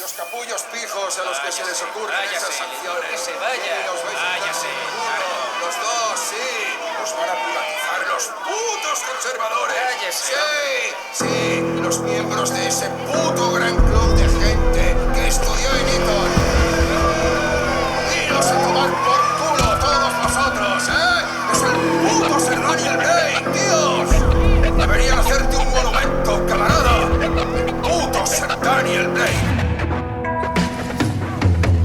Los capullos pijos a los que se les ocurren váyase, esas acciones. que se vaya. Sí, los vais a Váyase, echar por culo. claro. Los dos, sí. Los van a privatizar los putos conservadores. Cállese, Sí, los miembros de ese puto gran club de gente que estudió en Eton. Iros a tomar por culo todos vosotros, ¿eh? Es el puto Sir Daniel Bray, tíos. Deberían hacerte un monumento, camarada. Puto Sir Daniel Bray.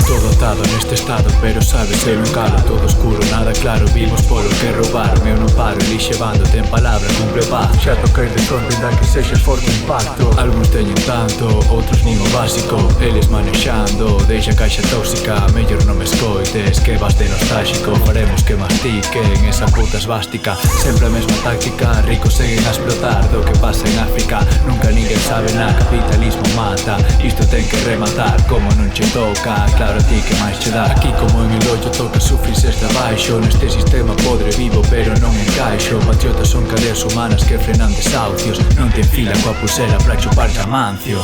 Todo atado neste estado, pero sabes, eu non calo. Todo oscuro, nada claro, vimos polo que roubaron. Eu non paro, elixe bando, ten palabra, cumple o paz. Xa toquei de fronte, ainda que sexa forte impacto. Algúns teñen tanto, outros nin o básico. Eles manexando, deixa a caixa tóxica. Mellor non me escoites, que vas de nostálxico. Faremos que mastiquen esa puta esvástica. Sempre a mesma táctica, ricos seguen a explotar. Do que pasa en África, nunca ninguén sabe nada. Capitalismo mata, isto ten que rematar. Como non che toca, claro a ti que máis che dá. Aquí como en el hoyo toca sufrir desde abaixo. Neste sistema podre vivo pero non encaixo. Patriotas son cadeas humanas que frenan desahucios. Non te enfila coa pulsera pra chupar chamancio.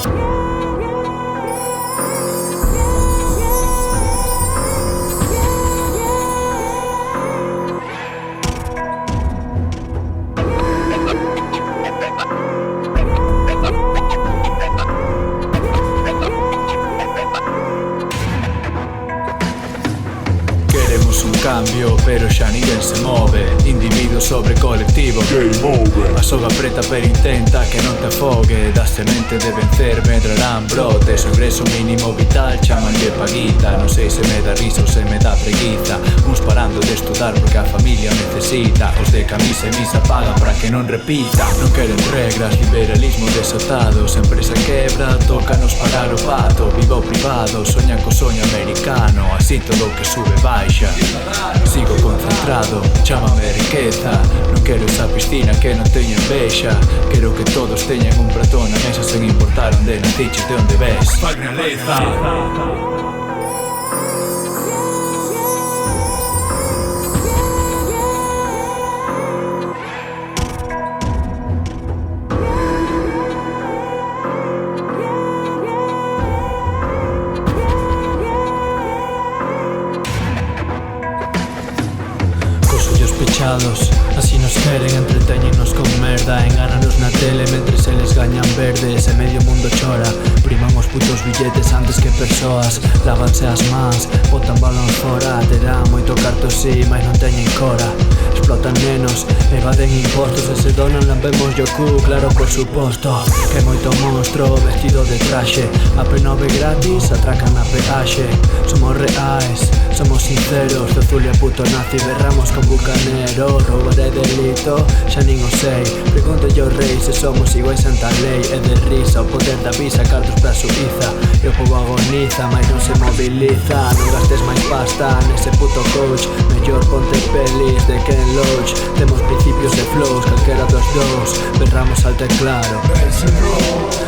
Queremos un cambio, pero xa ninguén se move. Individuo sobre colectivo, game over. A soga preta pero intenta que non te afogue. Da semente de vencer medrarán brotes. O ingreso mínimo vital chamanlle paguita. Non sei se me dá risa ou se me dá preguiza. Uns parando de estudar porque a familia necesita. Os de camisa e misa pagan para que non repita. Non queren regras, liberalismo desatado. Se a empresa quebra, tócanos pagar o pato. Vivo privado, soñan co soño americano. Así todo o que sube baixa. Sigo concentrado, chámame riqueza. Non quero esa piscina que non teña envexa. Quero que todos teñan un prato na mesa sen importar onde naciches, de onde ves. Fagnaleza. Pechados, así nos queren, entreteñennos con merda. Engánanos na tele mentres eles gañan verde. Ese medio mundo chora, priman os putos billetes antes que persoas. Lávanse as mans, botan balón fora. Terán moito carto si, mais non teñen cora. Explotan nenos, evaden impostos. E se donan lambemos yo cu, claro por suposto. Que moito monstro vestido de traxe. A P9 gratis, atracan na peaxe. Somos reais, somos sinceros. Zozulia puto nazi, berramos con bucanero. Roubar é delito, xa nin o sei. Pregunto yo rei se somos iguais ante a lei. É de risa o poder da visa, cartos pra Suiza. E o povo agoniza, mas non se moviliza. Non gastes máis pasta nese puto coach. Mellor ponte pelis de Ken Loach. Temos principios e flows, calquera dos dous. Berramos alto e claro.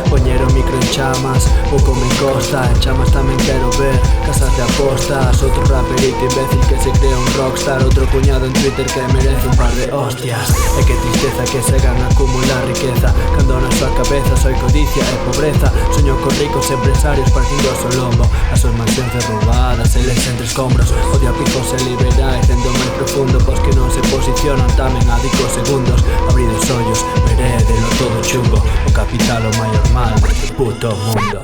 Poñer o micro en chamas, pouco me costa. En chamas tamén quero ver casas de apostas. Outro raperito imbécil que se crea un rockstar. Outro cuñado en Twitter que merece un par de hostias. E que tristeza que se gana acumular riqueza. Cando na súa cabeza soy codicia e pobreza. Soño con ricos empresarios partindo o lombo. As súas mansións derrubadas, eles entre escombros. Odio a picos e liberais dentro máis profundo. Pos que non se posicionan tamén a dicos segundos. Abrid os ollos, verédelo todo chungo. O capital o maior mal deste puto mundo.